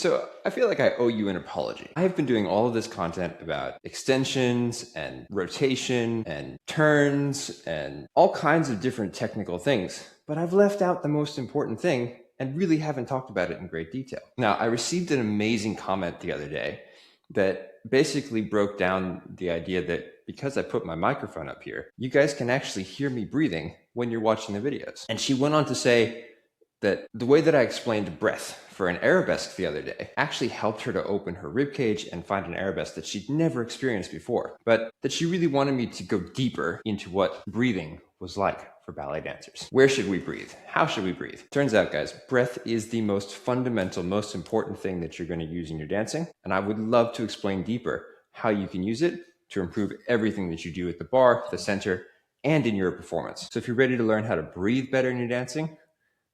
So I feel like I owe you an apology. I have been doing all of this content about extensions and rotation and turns and all kinds of different technical things, but I've left out the most important thing and really haven't talked about it in great detail. Now, I received an amazing comment the other day that basically broke down the idea that because I put my microphone up here, you guys can actually hear me breathing when you're watching the videos. And she went on to say that the way that I explained breath for an arabesque the other day actually helped her to open her ribcage and find an arabesque that she'd never experienced before, but that she really wanted me to go deeper into what breathing was like for ballet dancers. Where should we breathe? How should we breathe? Turns out, guys, breath is the most fundamental, most important thing that you're going to use in your dancing, and I would love to explain deeper how you can use it to improve everything that you do at the bar, the center, and in your performance. So if you're ready to learn how to breathe better in your dancing,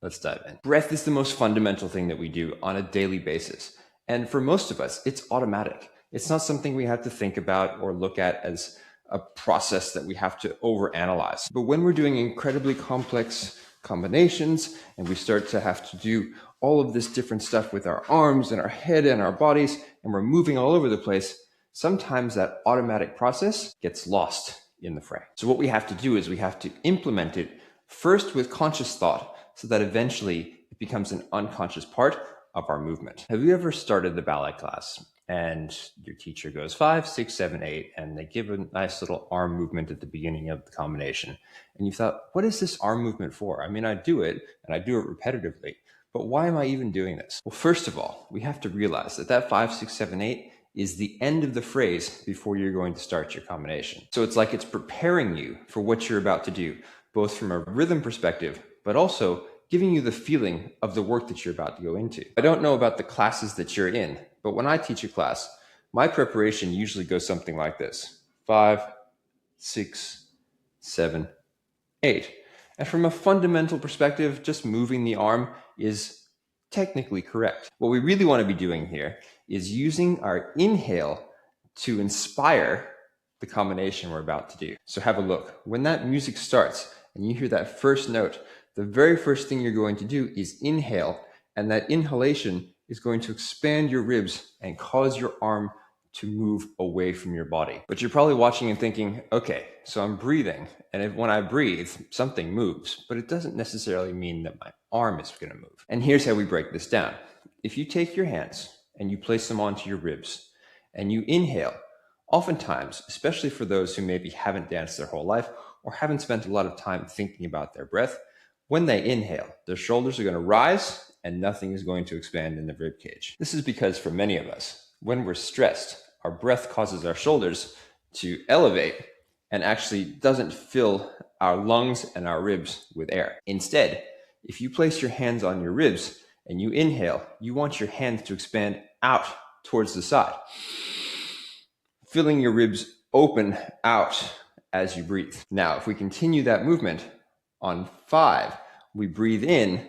let's dive in. Breath is the most fundamental thing that we do on a daily basis. And for most of us, it's automatic. It's not something we have to think about or look at as a process that we have to overanalyze. But when we're doing incredibly complex combinations and we start to have to do all of this different stuff with our arms and our head and our bodies, and we're moving all over the place, sometimes that automatic process gets lost in the fray. So what we have to do is we have to implement it first with conscious thought, so that eventually it becomes an unconscious part of our movement. Have you ever started the ballet class and your teacher goes 5, 6, 7, 8, and they give a nice little arm movement at the beginning of the combination, and you thought, what is this arm movement for? I mean, I do it and I do it repetitively, but why am I even doing this? Well, first of all, we have to realize that that 5, 6, 7, 8 is the end of the phrase before you're going to start your combination. So it's like it's preparing you for what you're about to do, both from a rhythm perspective, but also giving you the feeling of the work that you're about to go into. I don't know about the classes that you're in, but when I teach a class, my preparation usually goes something like this: 5, 6, 7, 8. And from a fundamental perspective, just moving the arm is technically correct. What we really want to be doing here is using our inhale to inspire the combination we're about to do. So have a look. When that music starts and you hear that first note, the very first thing you're going to do is inhale, and that inhalation is going to expand your ribs and cause your arm to move away from your body. But you're probably watching and thinking, okay, so I'm breathing, and when I breathe, something moves, but it doesn't necessarily mean that my arm is going to move. And here's how we break this down. If you take your hands and you place them onto your ribs and you inhale, oftentimes, especially for those who maybe haven't danced their whole life or haven't spent a lot of time thinking about their breath, when they inhale, their shoulders are going to rise and nothing is going to expand in the rib cage. This is because for many of us, when we're stressed, our breath causes our shoulders to elevate and actually doesn't fill our lungs and our ribs with air. Instead, if you place your hands on your ribs and you inhale, you want your hands to expand out towards the side, filling your ribs open out as you breathe. Now, if we continue that movement, on 5, we breathe in.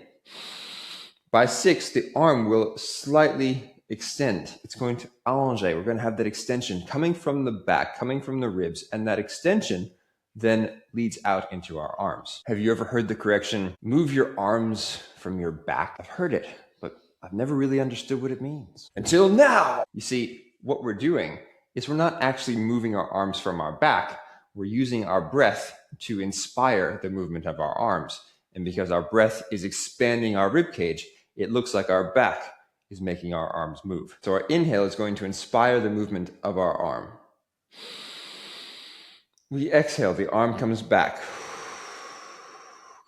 By 6, the arm will slightly extend. It's going to allonger. We're going to have that extension coming from the back, coming from the ribs, and that extension then leads out into our arms. Have you ever heard the correction, move your arms from your back? I've heard it, but I've never really understood what it means. Until now! You see, what we're doing is we're not actually moving our arms from our back. We're using our breath to inspire the movement of our arms. And because our breath is expanding our rib cage, it looks like our back is making our arms move. So our inhale is going to inspire the movement of our arm. We exhale, the arm comes back,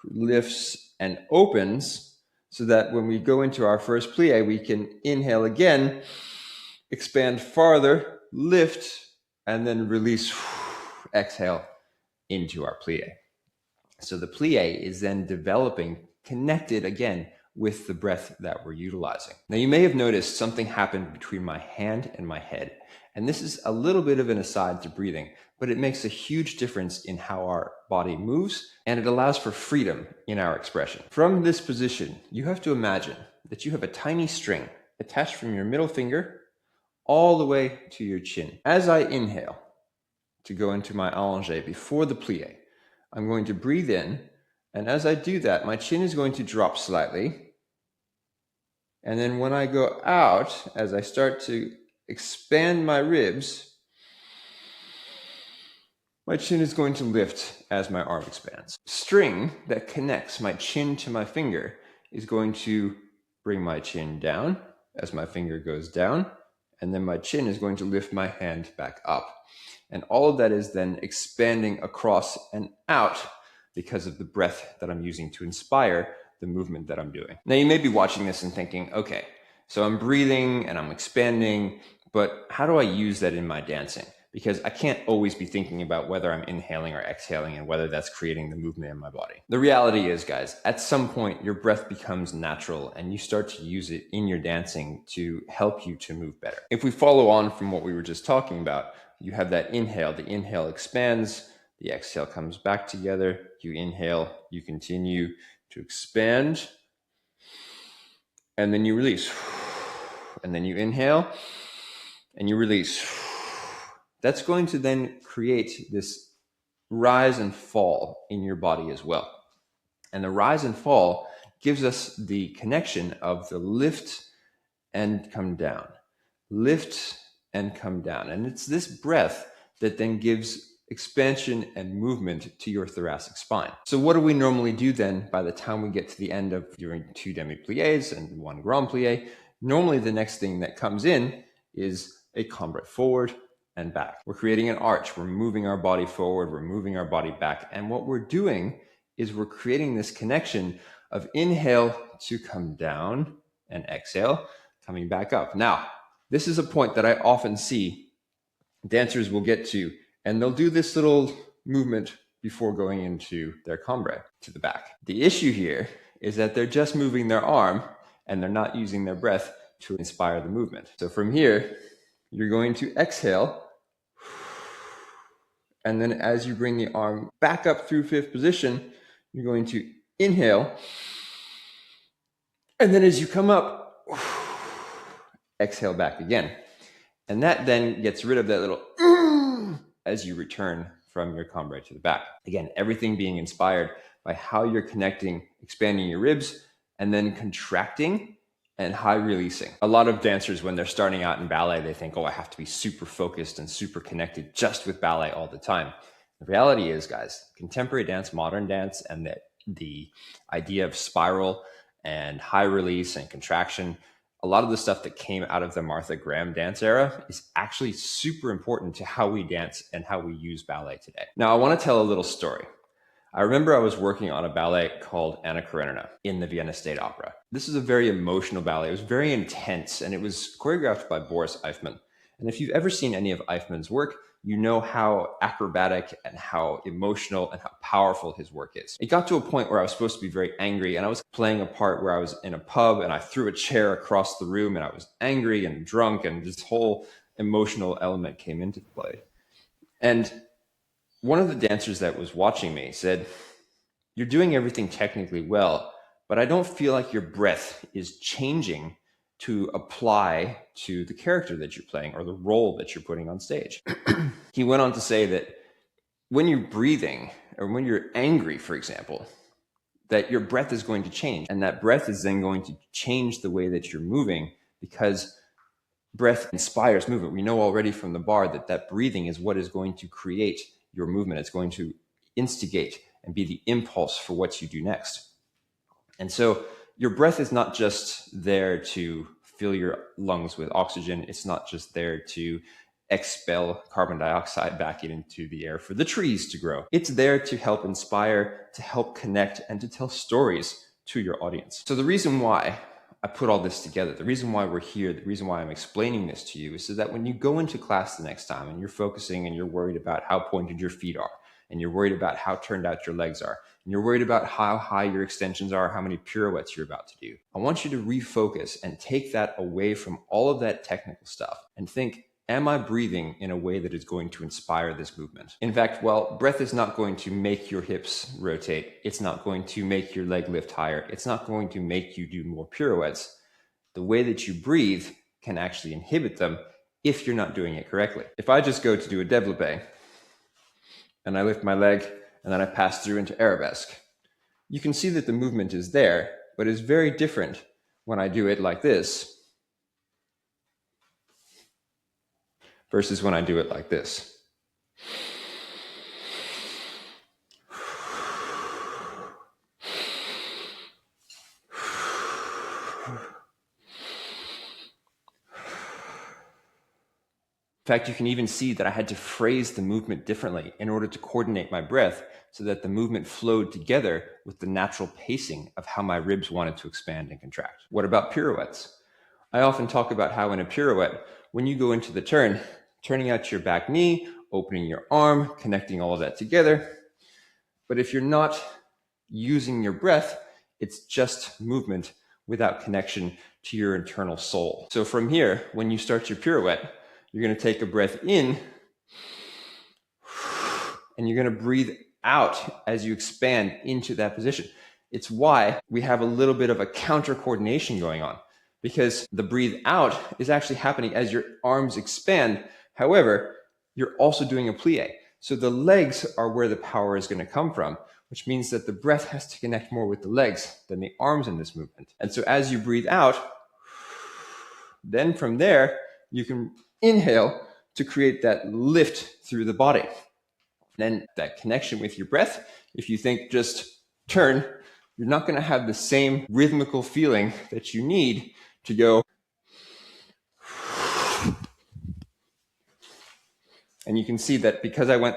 lifts and opens, so that when we go into our first plie, we can inhale again, expand farther, lift, and then release. Exhale into our plie. So the plie is then developing, connected again with the breath that we're utilizing. Now you may have noticed something happened between my hand and my head. And this is a little bit of an aside to breathing, but it makes a huge difference in how our body moves, and it allows for freedom in our expression. From this position, you have to imagine that you have a tiny string attached from your middle finger all the way to your chin. As I inhale to go into my allongé before the plie, I'm going to breathe in, and as I do that, my chin is going to drop slightly, And then when I go out, as I start to expand my ribs, my chin is going to lift as my arm expands. String that connects my chin to my finger is going to bring my chin down as my finger goes down, and then my chin is going to lift my hand back up. And all of that is then expanding across and out because of the breath that I'm using to inspire the movement that I'm doing. Now you may be watching this and thinking, okay, so I'm breathing and I'm expanding, but how do I use that in my dancing? Because I can't always be thinking about whether I'm inhaling or exhaling and whether that's creating the movement in my body. The reality is, guys, at some point your breath becomes natural and you start to use it in your dancing to help you to move better. If we follow on from what we were just talking about, you have that inhale, the inhale expands, the exhale comes back together, you inhale, you continue to expand, and then you release. And then you inhale, and you release. That's going to then create this rise and fall in your body as well. And the rise and fall gives us the connection of the lift and come down, lift and come down. And it's this breath that then gives expansion and movement to your thoracic spine. So what do we normally do then by the time we get to the end of doing 2 demi-pliés and 1 grand plié? Normally the next thing that comes in is a Cambré forward and back. We're creating an arch. We're moving our body forward. We're moving our body back. And what we're doing is we're creating this connection of inhale to come down and exhale, coming back up. Now, this is a point that I often see dancers will get to, and they'll do this little movement before going into their Cambré to the back. The issue here is that they're just moving their arm and they're not using their breath to inspire the movement. So from here, you're going to exhale. And then as you bring the arm back up through 5th position, you're going to inhale. And then as you come up, exhale back again. And that then gets rid of that little as you return from your Cambré to the back. Again, everything being inspired by how you're connecting, expanding your ribs, and then contracting and high releasing. A lot of dancers, when they're starting out in ballet, they think, oh, I have to be super focused and super connected just with ballet all the time. The reality is, guys, contemporary dance, modern dance, and the idea of spiral and high release and contraction, a lot of the stuff that came out of the Martha Graham dance era is actually super important to how we dance and how we use ballet today. Now, I want to tell a little story. I remember I was working on a ballet called Anna Karenina in the Vienna State Opera. This is a very emotional ballet. It was very intense, and it was choreographed by Boris Eifman. And if you've ever seen any of Eifman's work, you know how acrobatic and how emotional and how powerful his work is. It got to a point where I was supposed to be very angry, and I was playing a part where I was in a pub and I threw a chair across the room and I was angry and drunk, and this whole emotional element came into play. And one of the dancers that was watching me said, "You're doing everything technically well, but I don't feel like your breath is changing to apply to the character that you're playing or the role that you're putting on stage." He went on to say that when you're breathing or when you're angry, for example, that your breath is going to change, and that breath is then going to change the way that you're moving, because breath inspires movement. We know already from the bar that breathing is what is going to create your movement. It's going to instigate and be the impulse for what you do next. And so your breath is not just there to fill your lungs with oxygen. It's not just there to expel carbon dioxide back into the air for the trees to grow. It's there to help inspire, to help connect, and to tell stories to your audience. So the reason why I put all this together, the reason why we're here, the reason why I'm explaining this to you is so that when you go into class the next time and you're focusing and you're worried about how pointed your feet are, and you're worried about how turned out your legs are, and you're worried about how high your extensions are, how many pirouettes you're about to do, I want you to refocus and take that away from all of that technical stuff and think, am I breathing in a way that is going to inspire this movement? In fact, well, breath is not going to make your hips rotate. It's not going to make your leg lift higher. It's not going to make you do more pirouettes. The way that you breathe can actually inhibit them if you're not doing it correctly. If I just go to do a développé and I lift my leg and then I pass through into arabesque, you can see that the movement is there, but it's very different when I do it like this versus when I do it like this. In fact, you can even see that I had to phrase the movement differently in order to coordinate my breath so that the movement flowed together with the natural pacing of how my ribs wanted to expand and contract. What about pirouettes? I often talk about how in a pirouette, when you go into the turn, turning out your back knee, opening your arm, connecting all of that together. But if you're not using your breath, it's just movement without connection to your internal soul. So from here, when you start your pirouette, you're going to take a breath in and you're going to breathe out as you expand into that position. It's why we have a little bit of a counter coordination going on, because the breathe out is actually happening as your arms expand. However, you're also doing a plie. So the legs are where the power is going to come from, which means that the breath has to connect more with the legs than the arms in this movement. And so as you breathe out, then from there, you can inhale to create that lift through the body. Then that connection with your breath, if you think just turn, you're not going to have the same rhythmical feeling that you need to go. And you can see that because I went,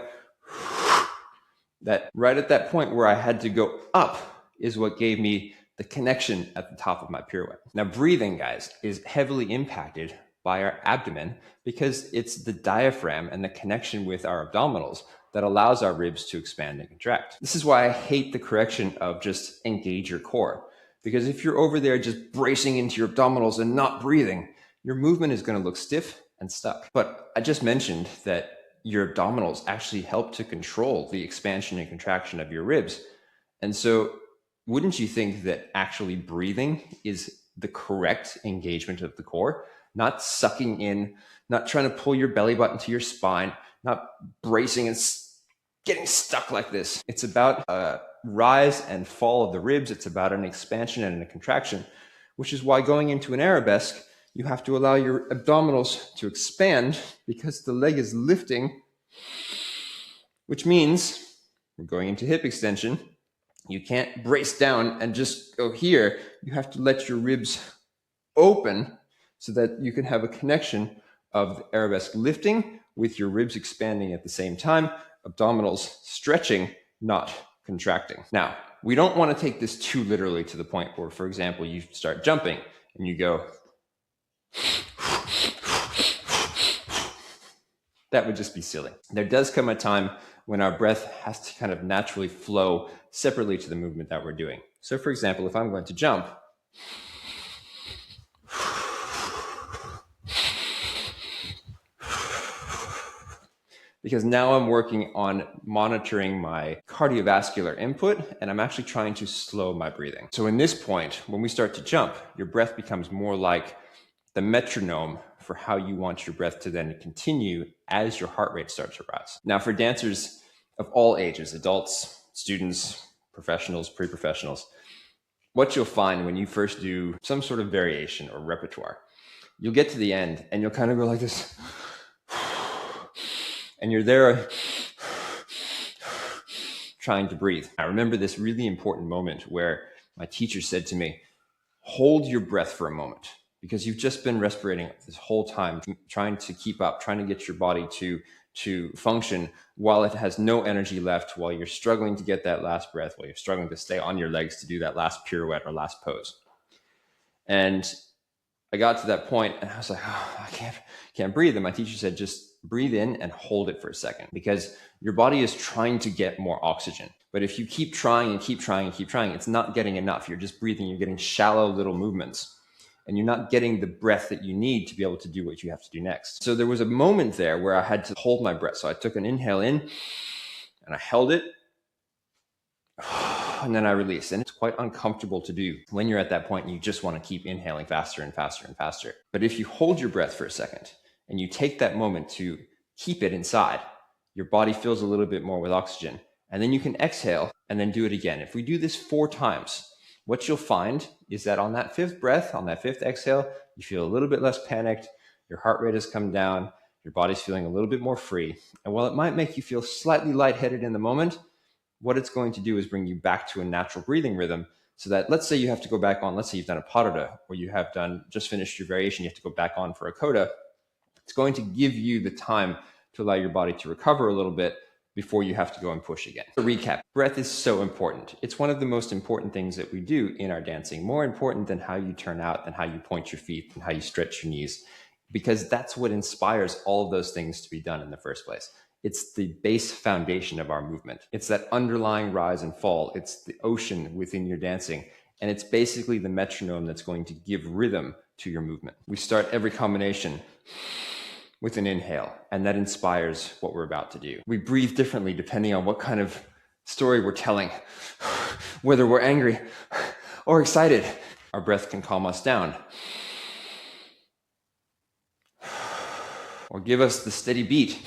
that right at that point where I had to go up is what gave me the connection at the top of my pirouette. Now, breathing, guys, is heavily impacted by our abdomen because it's the diaphragm and the connection with our abdominals that allows our ribs to expand and contract. This is why I hate the correction of just engage your core, because if you're over there just bracing into your abdominals and not breathing, your movement is going to look stiff and stuck. But I just mentioned that your abdominals actually help to control the expansion and contraction of your ribs. And so wouldn't you think that actually breathing is the correct engagement of the core? Not sucking in, not trying to pull your belly button to your spine, not bracing and getting stuck like this. It's about a rise and fall of the ribs. It's about an expansion and a contraction, which is why going into an arabesque, you have to allow your abdominals to expand because the leg is lifting, which means we're going into hip extension. You can't brace down and just go here. You have to let your ribs open so that you can have a connection of the arabesque lifting with your ribs expanding at the same time, abdominals stretching, not contracting. Now, we don't want to take this too literally to the point where, for example, you start jumping and you go, that would just be silly. There does come a time when our breath has to kind of naturally flow separately to the movement that we're doing. So for example, if I'm going to jump, because now I'm working on monitoring my cardiovascular input and I'm actually trying to slow my breathing. So in this point, when we start to jump, your breath becomes more like the metronome for how you want your breath to then continue as your heart rate starts to rise. Now for dancers of all ages, adults, students, professionals, pre-professionals, what you'll find when you first do some sort of variation or repertoire, you'll get to the end and you'll kind of go like this. And you're there trying to breathe. I remember this really important moment where my teacher said to me, hold your breath for a moment, because you've just been respirating this whole time, trying to keep up, trying to get your body to function while it has no energy left, while you're struggling to get that last breath, while you're struggling to stay on your legs to do that last pirouette or last pose. And I got to that point and I was like, oh, I can't breathe. And my teacher said, just breathe in and hold it for a second, because your body is trying to get more oxygen. But if you keep trying and keep trying and keep trying, it's not getting enough. You're just breathing. You're getting shallow little movements and you're not getting the breath that you need to be able to do what you have to do next. So there was a moment there where I had to hold my breath. So I took an inhale in and I held it and then I released. And it's quite uncomfortable to do when you're at that point and you just want to keep inhaling faster and faster and faster. But if you hold your breath for a second and you take that moment to keep it inside, your body fills a little bit more with oxygen. And then you can exhale and then do it again. If we do this 4 times, what you'll find is that on that fifth breath, on that fifth exhale, you feel a little bit less panicked, your heart rate has come down, your body's feeling a little bit more free. And while it might make you feel slightly lightheaded in the moment, what it's going to do is bring you back to a natural breathing rhythm, so that let's say you have to go back on, let's say you've done a pas de deux, or you have just finished your variation, you have to go back on for a coda. It's going to give you the time to allow your body to recover a little bit before you have to go and push again. To recap, breath is so important. It's one of the most important things that we do in our dancing, more important than how you turn out, than how you point your feet, and how you stretch your knees, because that's what inspires all of those things to be done in the first place. It's the base foundation of our movement. It's that underlying rise and fall. It's the ocean within your dancing. And it's basically the metronome that's going to give rhythm to your movement. We start every combination with an inhale, and that inspires what we're about to do. We breathe differently depending on what kind of story we're telling, whether we're angry or excited. Our breath can calm us down, or give us the steady beat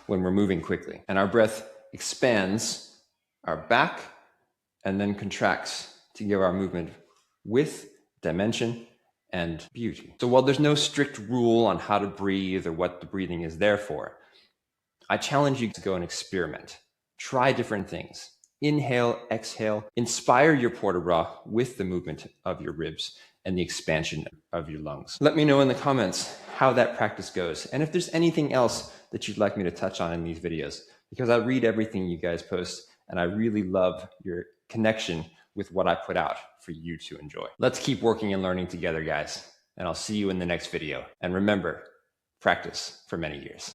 when we're moving quickly. And our breath expands our back and then contracts to give our movement width, dimension, and beauty. So while there's no strict rule on how to breathe or what the breathing is there for, I challenge you to go and experiment. Try different things. Inhale, exhale, inspire your port de bras with the movement of your ribs and the expansion of your lungs. Let me know in the comments how that practice goes, and if there's anything else that you'd like me to touch on in these videos, because I read everything you guys post, and I really love your connection with what I put out for you to enjoy. Let's keep working and learning together, guys, and I'll see you in the next video. And remember, practice for many years.